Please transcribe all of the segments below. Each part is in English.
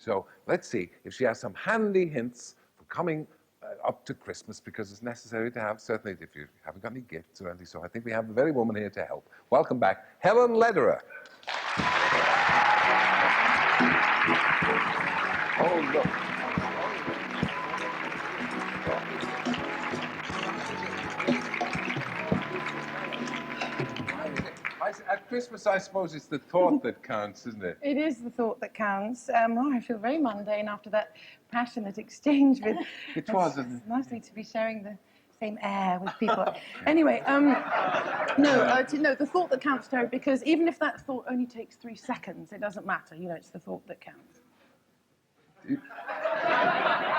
So let's see if she has some handy hints for coming up to Christmas, because it's necessary to have, certainly if you haven't got any gifts or anything. So I think we have the very woman here to help. Welcome back, Helen Lederer. Oh, look. At Christmas, I suppose it's the thought that counts, isn't it? It is the thought that counts. I feel very mundane after that passionate exchange with... It was. It's lovely to be sharing the same air with people. Anyway, no, the thought that counts, Terry, because even if that thought only takes 3 seconds, it doesn't matter. You know, it's the thought that counts. Do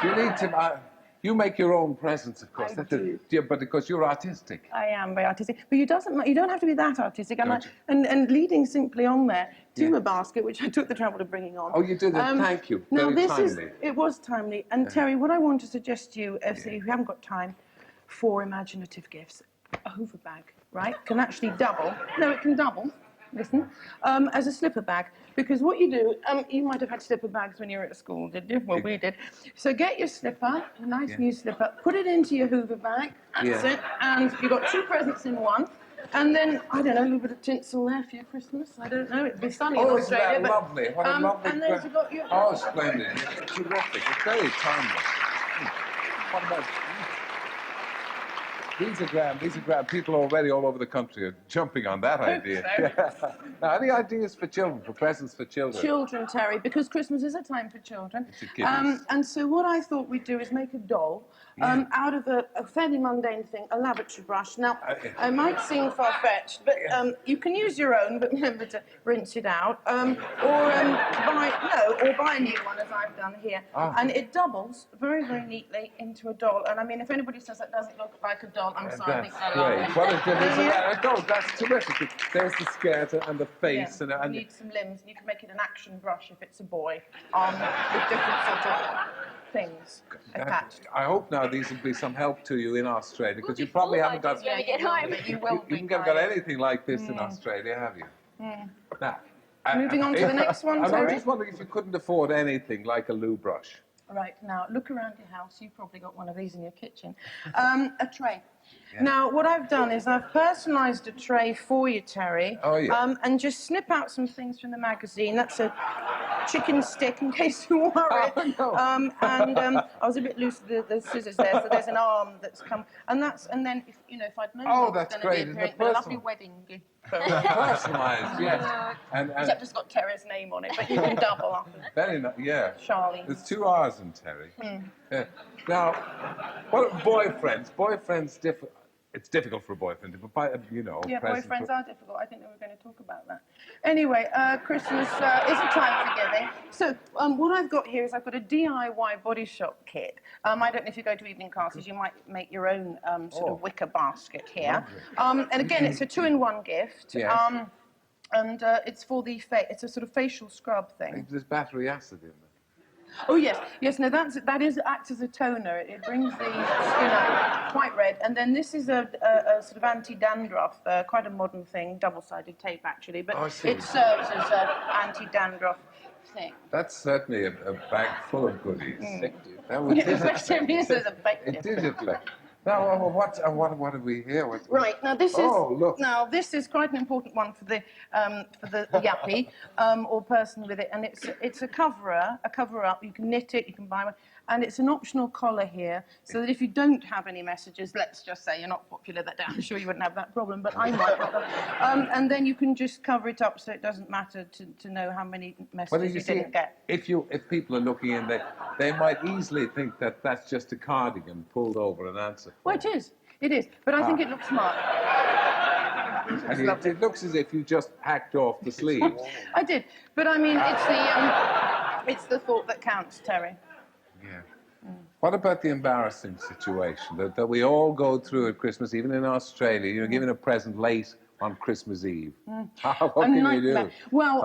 you need to... you make your own presents, of course. I do. But because you're artistic. I am very artistic. But you don't have to be that artistic. And leading simply on there to a basket, which I took the trouble of bringing on. Oh, you did that. Thank you. Now, very timely. It was timely. And Terry, what I want to suggest to you, if you haven't got time for imaginative gifts, a hoover bag, right, can actually double. No, it can double. Listen, as a slipper bag, because what you do, you might have had slipper bags when you were at school, did you? Well, we did. So get your slipper, a nice new slipper, put it into your hoover bag, that's it, and you've got 2 presents in one, and then, I don't know, a little bit of tinsel there for your Christmas, I don't know, it'd be sunny in Australia. Isn't that lovely? What a lovely... And then you've got your... Oh, splendid. It's terrific. It's very timely. What about... These are grand. People already all over the country are jumping on that idea. So. Now, any ideas for children, for presents for children? Children, Terry, because Christmas is a time for children. It's a and so what I thought we'd do is make a doll out of a fairly mundane thing, a lavatory brush. Now, I might seem far-fetched, but you can use your own, but remember to rinse it out. Or buy a new one, as I've done here. And it doubles very, very neatly into a doll. And I mean, if anybody says that doesn't look like a doll, I'm sorry, I think they're lying. Well, that's terrific. There's the skirt and the face. Yeah, and you need some limbs, and you can make it an action brush if it's a boy, with different sort of things attached. I hope now these will be some help to you in Australia, because you probably haven't got... Yeah, you haven't got anything like this in Australia, have you? Now, moving on to the next one, Terry. I'm just wondering if you couldn't afford anything like a loo brush. Right, now, look around your house. You've probably got one of these in your kitchen. A tray. Yeah. Now, what I've done is I've personalised a tray for you, Terry. Oh, yeah. And just snip out some things from the magazine. That's a chicken stick, in case you're worried. Oh, no. I was a bit loose with the scissors there, so there's an arm that's come. And then, if I'd known oh, it was that's going to great. be a lovely wedding gift. Personalised, yes. Except it's got Terry's name on it, but you can double up. Very nice, yeah. Charlie. There's 2 R's in Terry. Yeah. Now, what boyfriends? Boyfriends differ. It's difficult for a boyfriend, but yeah, boyfriends are difficult. I think we were going to talk about that. Anyway, Christmas is a time for giving. So what I've got here is I've got a DIY body shop kit. I don't know if you go to evening classes, you might make your own sort of wicker basket here. And again, it's a 2-in-1 gift. Yes. And it's for the it's a sort of facial scrub thing. There's battery acid in there. Oh yes. No, that acts as a toner. It brings the skin out quite red. And then this is a sort of anti-dandruff, quite a modern thing, double-sided tape actually, but it serves as an anti-dandruff thing. That's certainly a bag full of goodies. It did affect. Now, what have we here? Right, now this is... Oh, look. Now, this is quite an important one for the yappy or person with it, and it's a cover-up. You can knit it, you can buy one, and it's an optional collar here, so that if you don't have any messages, let's just say you're not popular that day, I'm sure you wouldn't have that problem, but I might not. And then you can just cover it up so it doesn't matter to know how many messages you didn't get. If people are looking in there, they might easily think that that's just a cardigan pulled over an answer. Well, it is, but I think it looks smart. And it looks as if you just hacked off the sleeves. I did, but I mean, it's the thought that counts, Terry. Yeah. What about the embarrassing situation that we all go through at Christmas, even in Australia? You're giving a present late on Christmas Eve. What can you do? Well,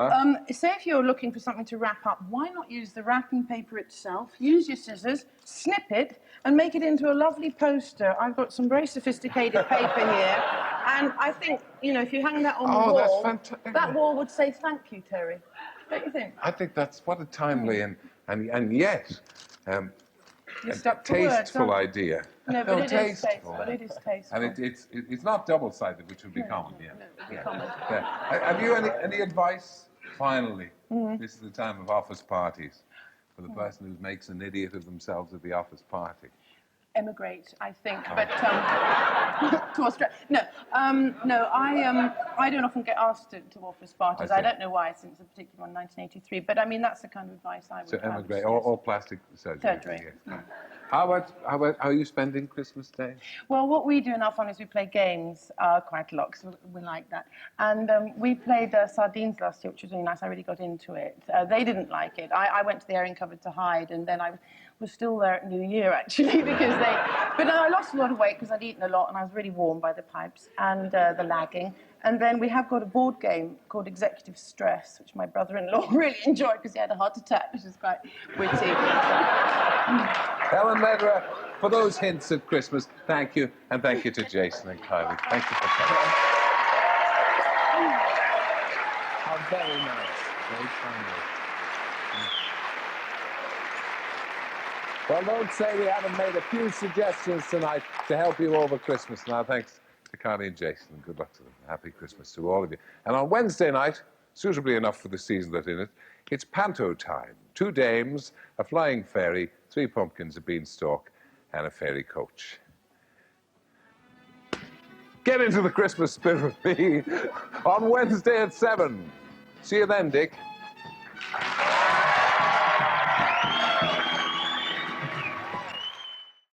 say if you're looking for something to wrap up, why not use the wrapping paper itself? Use your scissors, snip it, and make it into a lovely poster. I've got some very sophisticated paper here, and I think, if you hang that on the wall, that wall would say thank you, Terry. Don't you think? I think that's what a timely and And yet, You're a stuck for words, tasteful aren't you? idea. No, but it is tasteful. tasteful. It is tasteful. And it's not double-sided, which would be common. Yeah. No, it would be common. Yeah. Have you any advice? Finally, this is the time of office parties for the person who makes an idiot of themselves at the office party. Emigrate, I think, but to Australia. No, I don't often get asked to office parties. I don't know why, since a particular one, 1983. But I mean, that's the kind of advice I would have. So emigrate, or plastic surgery. Surgery. Yes. How are you spending Christmas Day? Well, what we do in our family is we play games quite a lot, because we like that. And we played sardines last year, which was really nice. I really got into it. They didn't like it. I went to the airing cupboard to hide, and then I was still there at New Year, actually, because they... But I lost a lot of weight because I'd eaten a lot, and I was really warm by the pipes and the lagging. And then we have got a board game called Executive Stress, which my brother-in-law really enjoyed because he had a heart attack, which is quite witty. Helen Lederer, for those hints of Christmas, thank you, and thank you to Jason and Kylie. Thank you for coming. How very nice. Very kind of you. Well, don't say we haven't made a few suggestions tonight to help you over Christmas. Now, thanks to Kylie and Jason, and good luck to them. Happy Christmas to all of you. And on Wednesday night, suitably enough for the season that's in it, it's panto time. 2 dames, a flying fairy, 3 pumpkins, a beanstalk, and a fairy coach. Get into the Christmas spirit with me on Wednesday at 7. See you then, Dick.